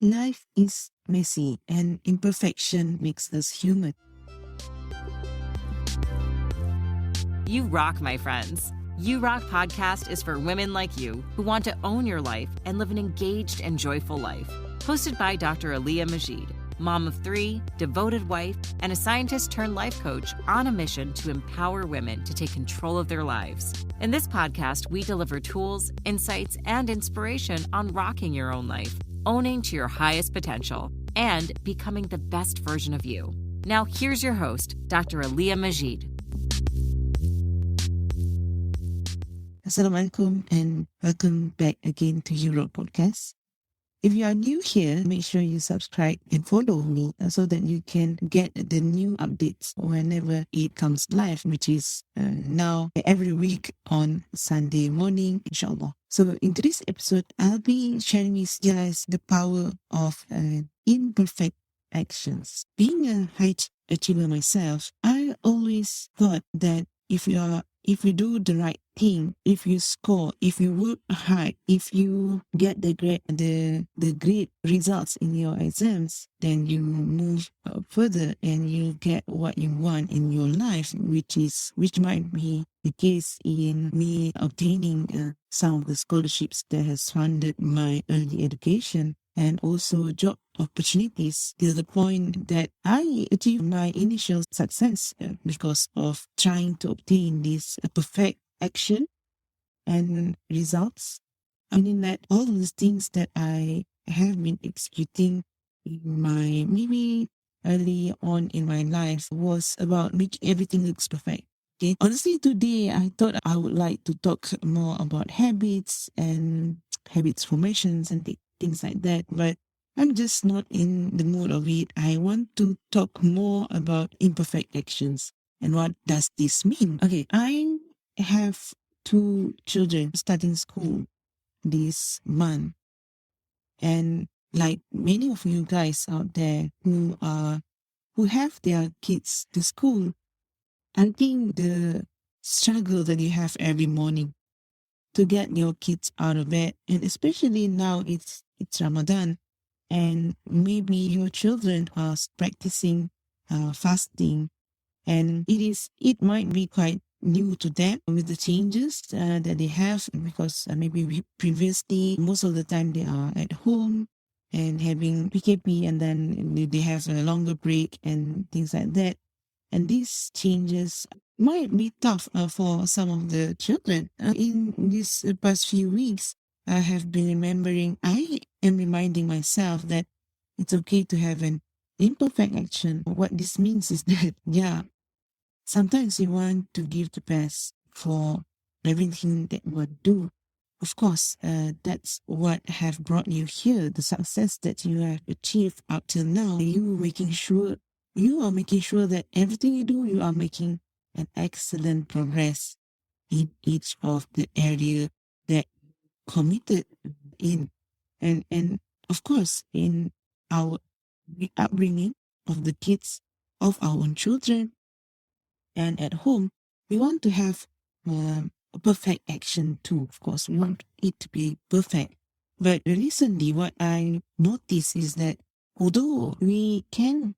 Life is messy and imperfection makes us human. You rock, my friends. You Rock podcast is for women like you who want to own your life and live an engaged and joyful life. Hosted by Dr. Aliyah Majid, mom of 3, devoted wife, and a scientist turned life coach on a mission to empower women to take control of their lives. In this podcast, we deliver tools, insights, and inspiration on rocking your own life, owning to your highest potential, and becoming the best version of you. Now, here's your host, Dr. Aliyah Majid. Assalamualaikum and welcome back again to Europe Podcast. If you are new here, make sure you subscribe and follow me so that you can get the new updates whenever it comes live, which is now every week on Sunday morning, inshallah. So in today's episode, I'll be sharing with you guys the power of imperfect actions. Being a high achiever myself, I always thought that if you do the right thing, if you score, if you work hard, if you get the great results in your exams, then you move further and you get what you want in your life, which might be the case in me obtaining some of the scholarships that has funded my early education and also job opportunities to the point that I achieved my initial success because of trying to obtain this perfect action and results. I mean that all these things that I have been executing in my maybe early on in my life was about making everything looks perfect. Okay. Honestly, today I thought I would like to talk more about habits and habits formations and things like that, but I'm just not in the mood of it. I want to talk more about imperfect actions. And what does this mean? Okay, I have 2 children starting school this month. And like many of you guys out there who have their kids to school, I think the struggle that you have every morning to get your kids out of bed, and especially now it's Ramadan, and maybe your children are practicing fasting, and it might be quite new to them with the changes that they have because maybe previously most of the time they are at home and having PKP, and then they have a longer break and things like that. And these changes might be tough for some of the children. In these past few weeks, I have been I am reminding myself that it's okay to have an imperfect action. What this means is that, yeah, sometimes you want to give the best for everything that you do. Of course, that's what have brought you here, the success that you have achieved up till now. You are making sure that everything you do, you are making an excellent progress in each of the area that committed in. And of course, in our upbringing of the kids, of our own children, and at home, we want to have a perfect action too. Of course, we want it to be perfect. But recently, what I noticed is that although we can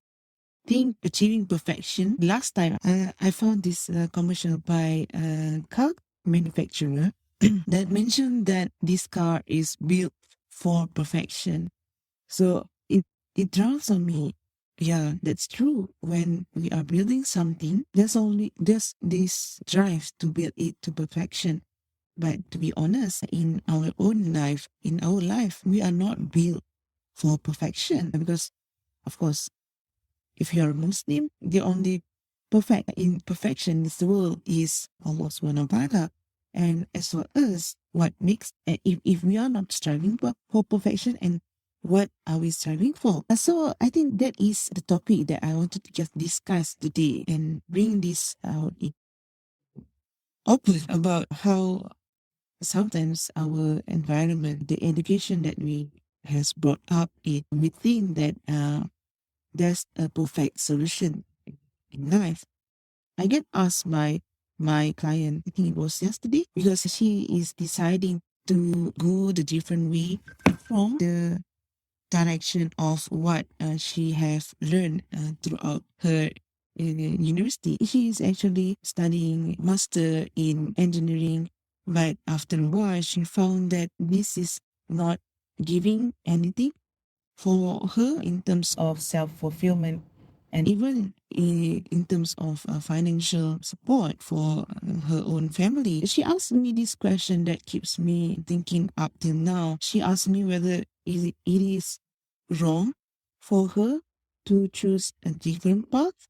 think achieving perfection, last time I found this commercial by a car manufacturer that mentioned that this car is built for perfection. So it draws on me. Yeah, that's true. When we are building something, there's this drive to build it to perfection. But to be honest, in our own life, we are not built for perfection because, of course, if you're a Muslim, the only perfect imperfection in this world is Allah subhanahu wa ta'ala. And as for us, what makes if we are not striving for perfection, and what are we striving for? So I think that is the topic that I wanted to just discuss today and bring this out open about how sometimes our environment, the education that we has brought up, we think that there's a perfect solution in life. I get asked by my client, I think it was yesterday, because she is deciding to go the different way from the direction of what she has learned throughout her university. She is actually studying master in engineering, but after a while she found that this is not giving anything for her in terms of self-fulfillment, and even in terms of financial support for her own family. She asked me this question that keeps me thinking up till now. She asked me whether it is wrong for her to choose a different path.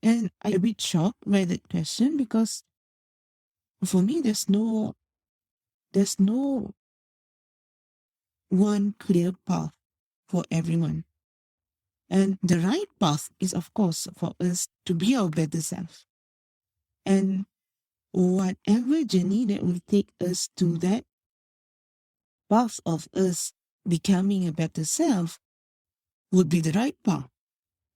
And I'm a bit shocked by that question, because for me there's no one clear path for everyone. And the right path is, of course, for us to be our better self. And whatever journey that will take us to that path of us becoming a better self would be the right path.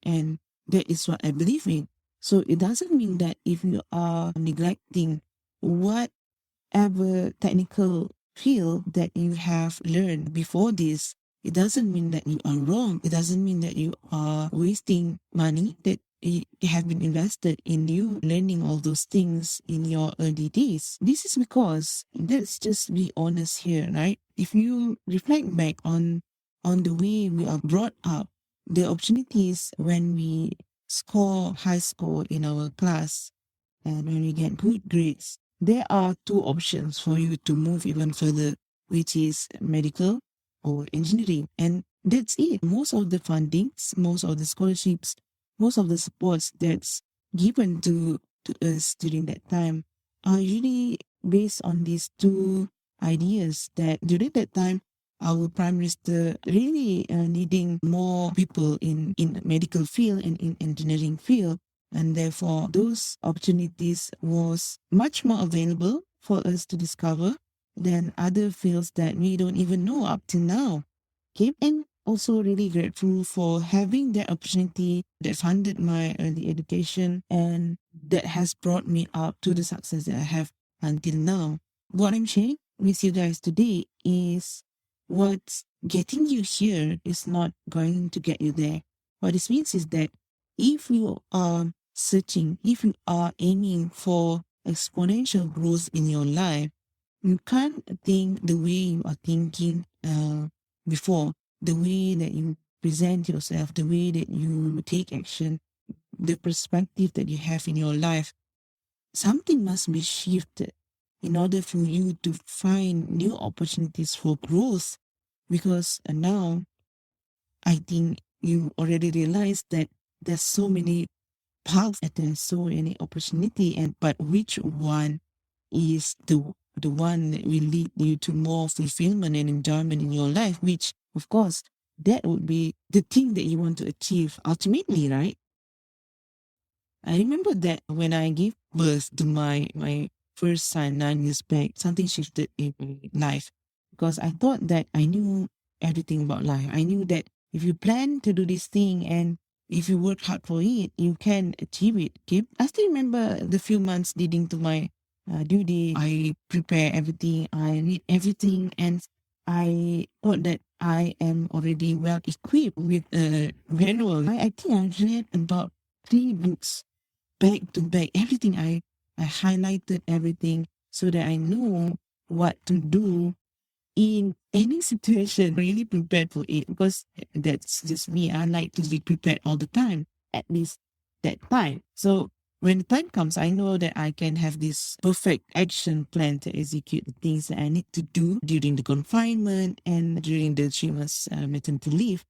And that is what I believe in. So it doesn't mean that if you are neglecting whatever technical field that you have learned before this, it doesn't mean that you are wrong. It doesn't mean that you are wasting money that have been invested in you learning all those things in your early days. This is because, let's just be honest here, right? If you reflect back on the way we are brought up, the opportunities when we score high score in our class and when we get good grades, there are two options for you to move even further, which is medical or engineering. And that's it. Most of the fundings, most of the scholarships, most of the supports that's given to us during that time are usually based on these two ideas, that during that time our prime minister really needing more people in medical field and in engineering field, and therefore those opportunities was much more available for us to discover than other fields that we don't even know up till now. Okay, and also really grateful for having that opportunity that funded my early education and that has brought me up to the success that I have until now. What I'm sharing with you guys today is what's getting you here is not going to get you there. What this means is that if you are searching, if you are aiming for exponential growth in your life, you can't think the way you are thinking before, the way that you present yourself, the way that you take action, the perspective that you have in your life. Something must be shifted in order for you to find new opportunities for growth. Because now I think you already realize that there's so many paths and there's so many opportunity, and but which one is the one that will lead you to more fulfillment and enjoyment in your life, which of course that would be the thing that you want to achieve ultimately, right? I remember that when I gave birth to my first son 9 years back, something shifted in my life, because I thought that I knew everything about life. I knew that if you plan to do this thing and if you work hard for it, you can achieve it. Okay? I still remember the few months leading to my due date. I prepare everything, I read everything, and I thought that I am already well equipped with a manual. I think I read about 3 books back to back. Everything I highlighted everything so that I know what to do in any situation, really prepared for it, because that's just me. I like to be prepared all the time, at least that time. So when the time comes, I know that I can have this perfect action plan to execute the things that I need to do during the confinement and during the 3 months maternity leave.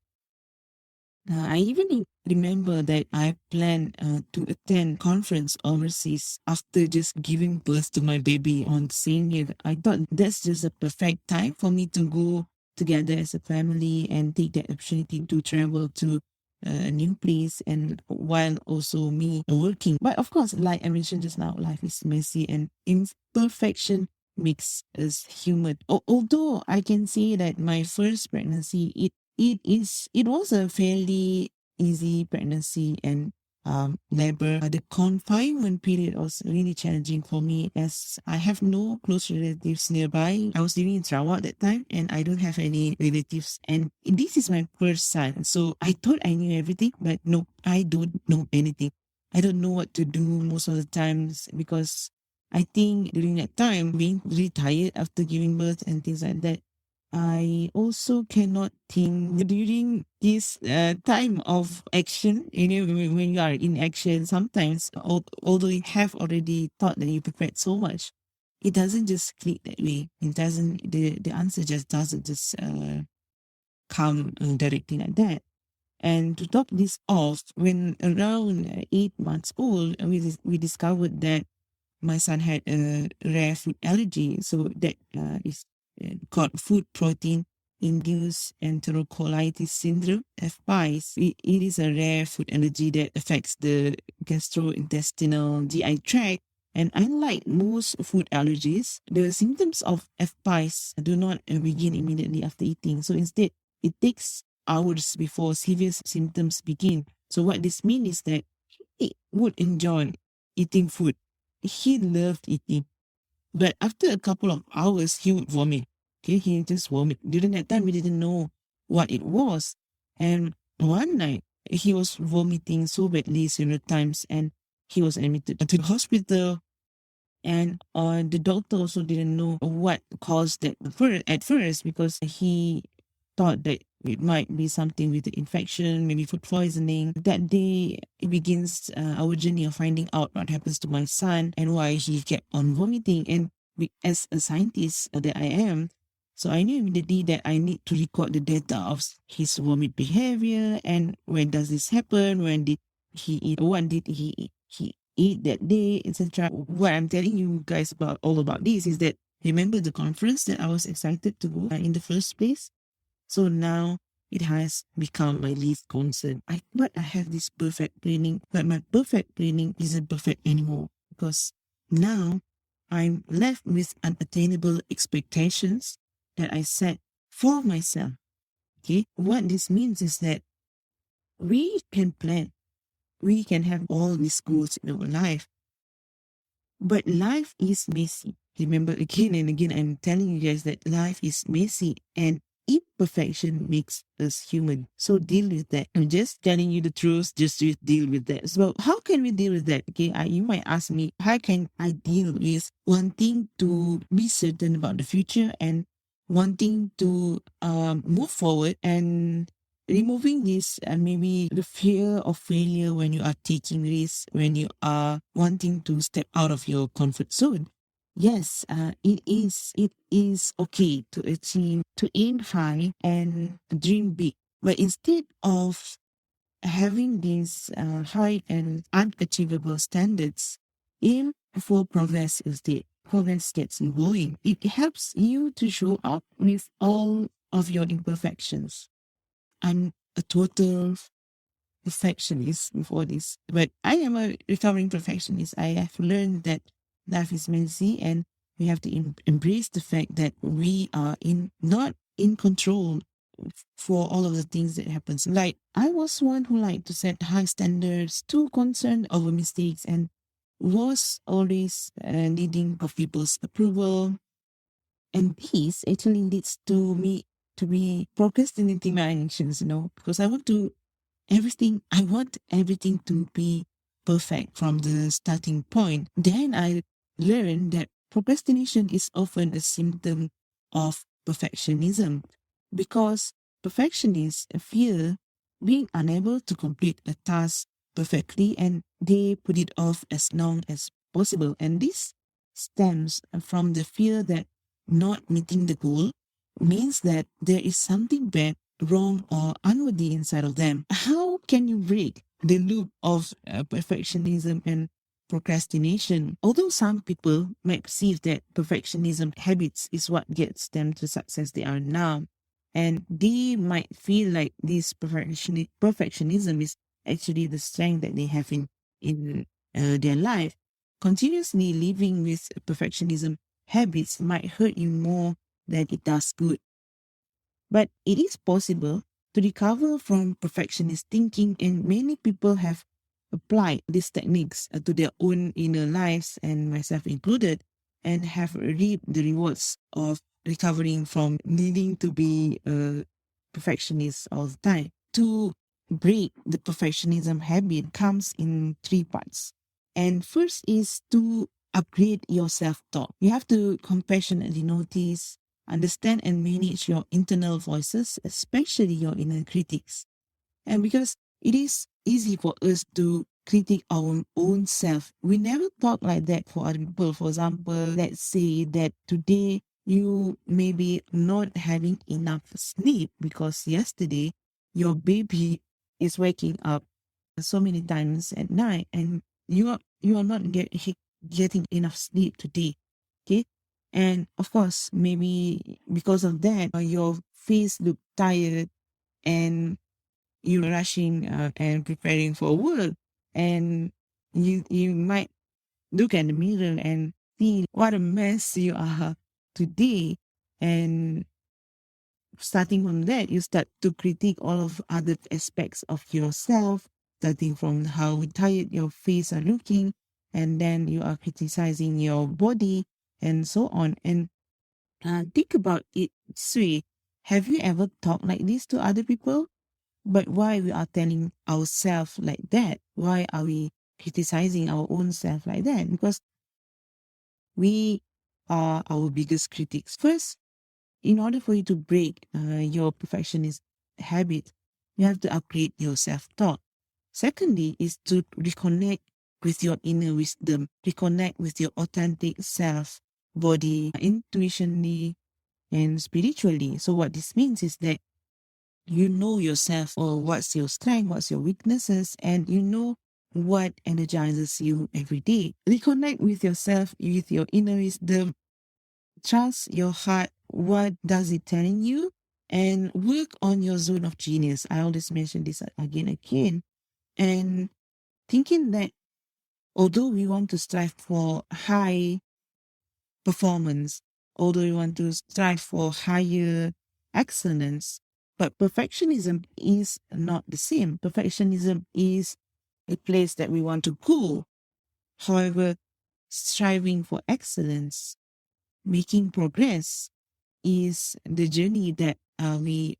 I even remember that I planned to attend conference overseas after just giving birth to my baby on the same year. I thought that's just a perfect time for me to go together as a family and take that opportunity to travel to a new place, and while also me working. But of course, like I mentioned just now, life is messy and imperfection makes us human. Although I can say that my first pregnancy, it was a fairly easy pregnancy, and labor. The confinement period was really challenging for me as I have no close relatives nearby. I was living in Sarawak at that time and I don't have any relatives. And this is my first son. So I thought I knew everything, but no, I don't know anything. I don't know what to do most of the times because I think during that time, being really tired after giving birth and things like that, I also cannot think during this time of action, when you are in action, sometimes, although you have already thought that you prepared so much, it doesn't just click that way. It doesn't, the answer just doesn't just come directly like that. And to top this off, when around 8 months old, we discovered that my son had a rare food allergy. So that is called food protein induced enterocolitis syndrome, FPIES. It is a rare food allergy that affects the gastrointestinal GI tract. And unlike most food allergies, the symptoms of FPIES do not begin immediately after eating. So instead, it takes hours before severe symptoms begin. So what this means is that he would enjoy eating food. He loved eating. But after a couple of hours, he would vomit. Okay, he just vomit. During that time, we didn't know what it was. And one night, he was vomiting so badly several times and he was admitted to the hospital. And the doctor also didn't know what caused that at first because he thought that it might be something with the infection, maybe food poisoning. That day, it begins our journey of finding out what happens to my son and why he kept on vomiting. And as a scientist that I am, so I knew immediately that I need to record the data of his vomit behavior and when does this happen, when did he eat, what did he eat that day, etc. What I'm telling you guys about this is that remember the conference that I was excited to go in the first place? So now it has become my least concern. I thought I have this perfect planning, but my perfect planning isn't perfect anymore because now I'm left with unattainable expectations that I set for myself. Okay, what this means is that we can plan, we can have all these goals in our life, but life is messy. Remember, again and again, I'm telling you guys that life is messy and imperfection makes us human. So deal with that. I'm just telling you the truth, just to deal with that. So how can we deal with that? Okay, you might ask me, how can I deal with wanting to be certain about the future and wanting to move forward and removing this maybe the fear of failure when you are taking risks, when you are wanting to step out of your comfort zone. Yes, it is okay to achieve, to aim high and dream big. But instead of having these high and unachievable standards, aim for progress instead. Progress gets you going. It helps you to show up with all of your imperfections. I'm a total perfectionist before this, but I am a recovering perfectionist. I have learned that life is messy and we have to embrace the fact that we are not in control for all of the things that happens. Like I was one who liked to set high standards, too concerned over mistakes, and was always needing of people's approval. And this actually leads to me to be procrastinating my actions, because I want everything to be perfect from the starting point. Then I learned that procrastination is often a symptom of perfectionism because perfectionists fear being unable to complete a task perfectly and they put it off as long as possible. And this stems from the fear that not meeting the goal means that there is something bad, wrong, or unworthy inside of them. How can you break the loop of perfectionism and procrastination? Although some people might perceive that perfectionism habits is what gets them to success they are now, and they might feel like this perfectionism is actually the strength that they have in their life. Continuously living with perfectionism habits might hurt you more than it does good. But it is possible to recover from perfectionist thinking, and many people have applied these techniques to their own inner lives, and myself included, and have reaped the rewards of recovering from needing to be a perfectionist all the time. To break the perfectionism habit comes in three parts. And first is to upgrade your self-talk. You have to compassionately notice, understand, and manage your internal voices, especially your inner critics. And because it is easy for us to critique our own self, we never talk like that for other people. For example, let's say that today you may be not having enough sleep because yesterday your baby is waking up so many times at night, and you are not getting enough sleep today. Okay. And of course, maybe because of that, your face look tired, and you're rushing and preparing for work, and you might look at the mirror and see what a mess you are today. And starting from that, you start to critique all of other aspects of yourself, starting from how tired your face are looking, and then you are criticizing your body and so on. And think about it this way: have you ever talked like this to other people? But why we are telling ourselves like that? Why are we criticizing our own self like that? Because we are our biggest critics. First, in order for you to break your perfectionist habit, you have to upgrade your self-talk. Secondly, is to reconnect with your inner wisdom, reconnect with your authentic self, body, intuitionally and spiritually. So what this means is that you know yourself, or what's your strength, what's your weaknesses, and you know what energizes you every day. Reconnect with yourself, with your inner wisdom. Trust your heart. What does it telling you? And work on your zone of genius. I always mention this again. And thinking that although we want to strive for high performance, although we want to strive for higher excellence, but perfectionism is not the same. Perfectionism is a place that we want to go. However, striving for excellence, making progress, is the journey that we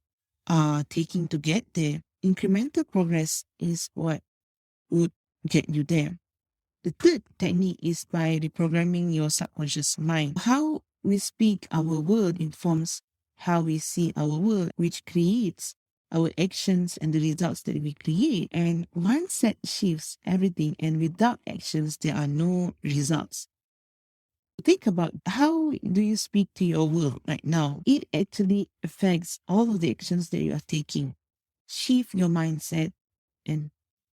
are taking to get there. Incremental progress is what would get you there. The third technique is by reprogramming your subconscious mind. How we speak our world informs how we see our world, which creates our actions and the results that we create. And mindset shifts everything, and without actions, there are no results. Think about how do you speak to your world right now. It actually affects all of the actions that you are taking. Shift your mindset, and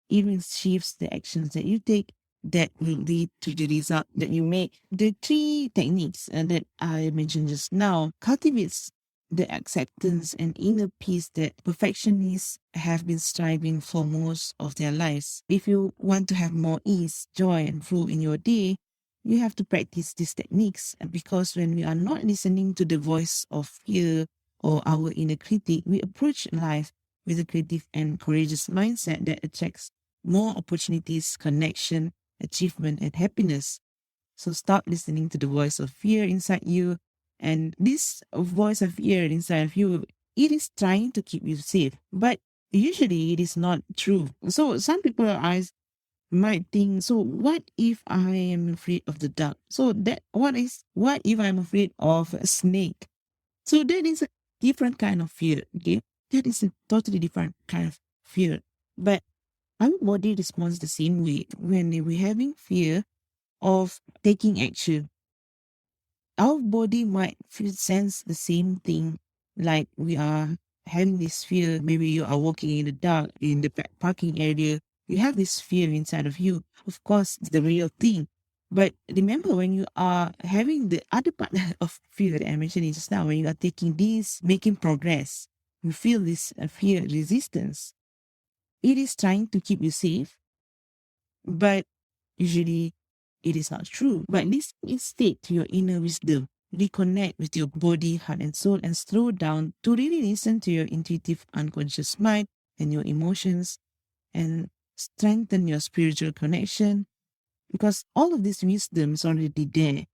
even shifts the actions that you take that will lead to the result that you make. The three techniques that I mentioned just now cultivates the acceptance and inner peace that perfectionists have been striving for most of their lives. If you want to have more ease, joy, and flow in your day, you have to practice these techniques, because when we are not listening to the voice of fear or our inner critic, we approach life with a creative and courageous mindset that attracts more opportunities, connection, achievement, and happiness. So stop listening to the voice of fear inside you. And this voice of fear inside of you, it is trying to keep you safe, but usually it is not true. So some people might think, so what if I am afraid of the dark? So that what if I'm afraid of a snake? So that is a different kind of fear. Okay, that is a totally different kind of fear. But our body responds the same way when we're having fear of taking action. Our body might feel sense the same thing, like we are having this fear. Maybe you are walking in the dark in the parking area. You have this fear inside of you. Of course, it's the real thing. But remember, when you are having the other part of fear that I mentioned just now, when you are taking this, making progress, you feel this fear resistance. It is trying to keep you safe, but usually it is not true. But listen instead to your inner wisdom. Reconnect with your body, heart, and soul, and slow down to really listen to your intuitive unconscious mind and your emotions. And strengthen your spiritual connection, because all of this wisdom is already there,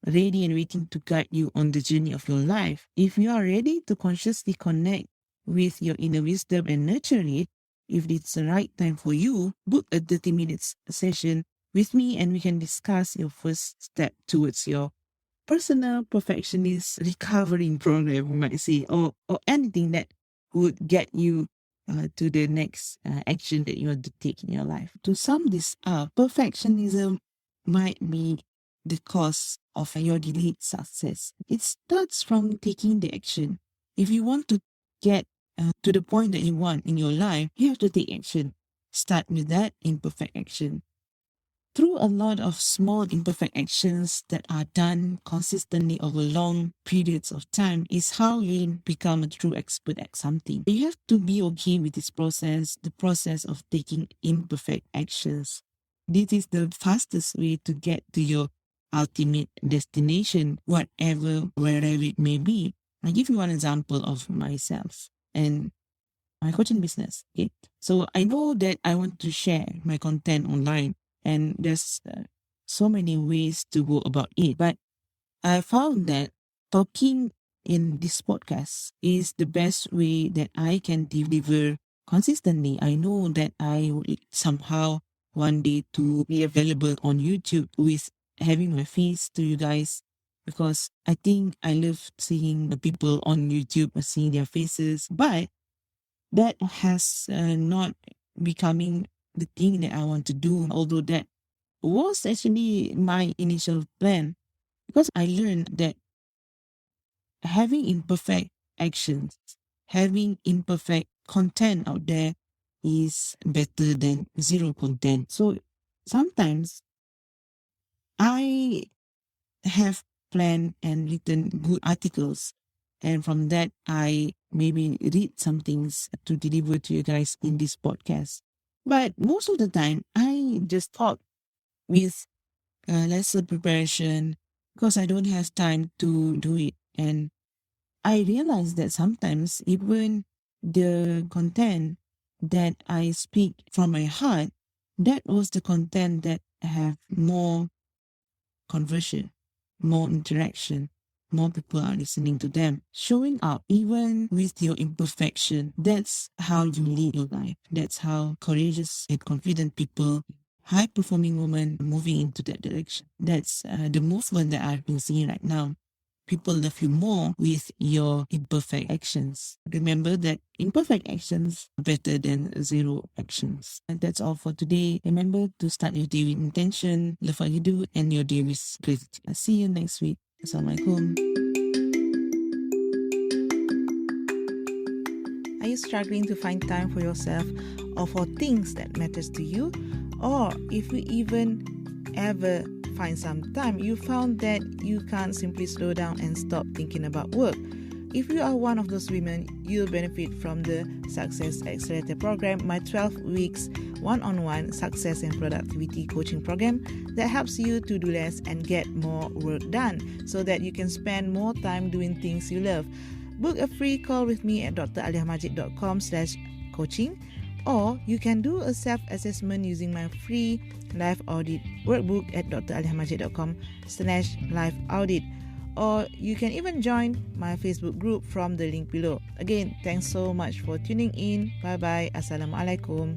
ready and waiting to guide you on the journey of your life. If you are ready to consciously connect with your inner wisdom and nurture it, if it's the right time for you, book a 30 minutes session with me and we can discuss your first step towards your personal perfectionist recovering program, we might say, or anything that would get you to the next action that you want to take in your life. To sum this up, perfectionism might be the cause of your delayed success. It starts from taking the action. If you want to get to the point that you want in your life, you have to take action. Start with that imperfect action. Through a lot of small imperfect actions that are done consistently over long periods of time is how you become a true expert at something. You have to be okay with this process, the process of taking imperfect actions. This is the fastest way to get to your ultimate destination, wherever it may be. I'll give you one example of myself and my coaching business. Okay? So I know that I want to share my content online, and there's so many ways to go about it. But I found that talking in this podcast is the best way that I can deliver consistently. I know that I will somehow one day to be available on YouTube with having my face to you guys, because I think I love seeing the people on YouTube, seeing their faces. But that has not becoming the thing that I want to do, although that was actually my initial plan, because I learned that having imperfect actions, having imperfect content out there is better than zero content. So sometimes I have planned and written good articles, and from that I maybe read some things to deliver to you guys in this podcast. But most of the time I just talk with lesser preparation because I don't have time to do it. And I realize that sometimes even the content that I speak from my heart, that was the content that have more conversion, more interaction, more people are listening to them. Showing up even with your imperfection, that's how you lead your life. That's how courageous and confident people, high performing women are moving into that direction. That's the movement that I've been seeing right now. People love you more with your imperfect actions. Remember that imperfect actions are better than zero actions. And that's all for today. Remember to start your day with intention, love what you do, and your day with gratitude. I'll see you next week. Assalamualaikum. Are you struggling to find time for yourself or for things that matters to you? Or if you even ever find some time, you found that you can't simply slow down and stop thinking about work. If you are one of those women, you'll benefit from the Success Accelerator program, my 12 weeks one-on-one success and productivity coaching program that helps you to do less and get more work done so that you can spend more time doing things you love. Book a free call with me at draliamajid.com/coaching, or you can do a self-assessment using my free life audit workbook at draliamajid.com/life audit, or you can even join my Facebook group from the link below. Again, thanks so much for tuning in. Bye bye. Assalamualaikum.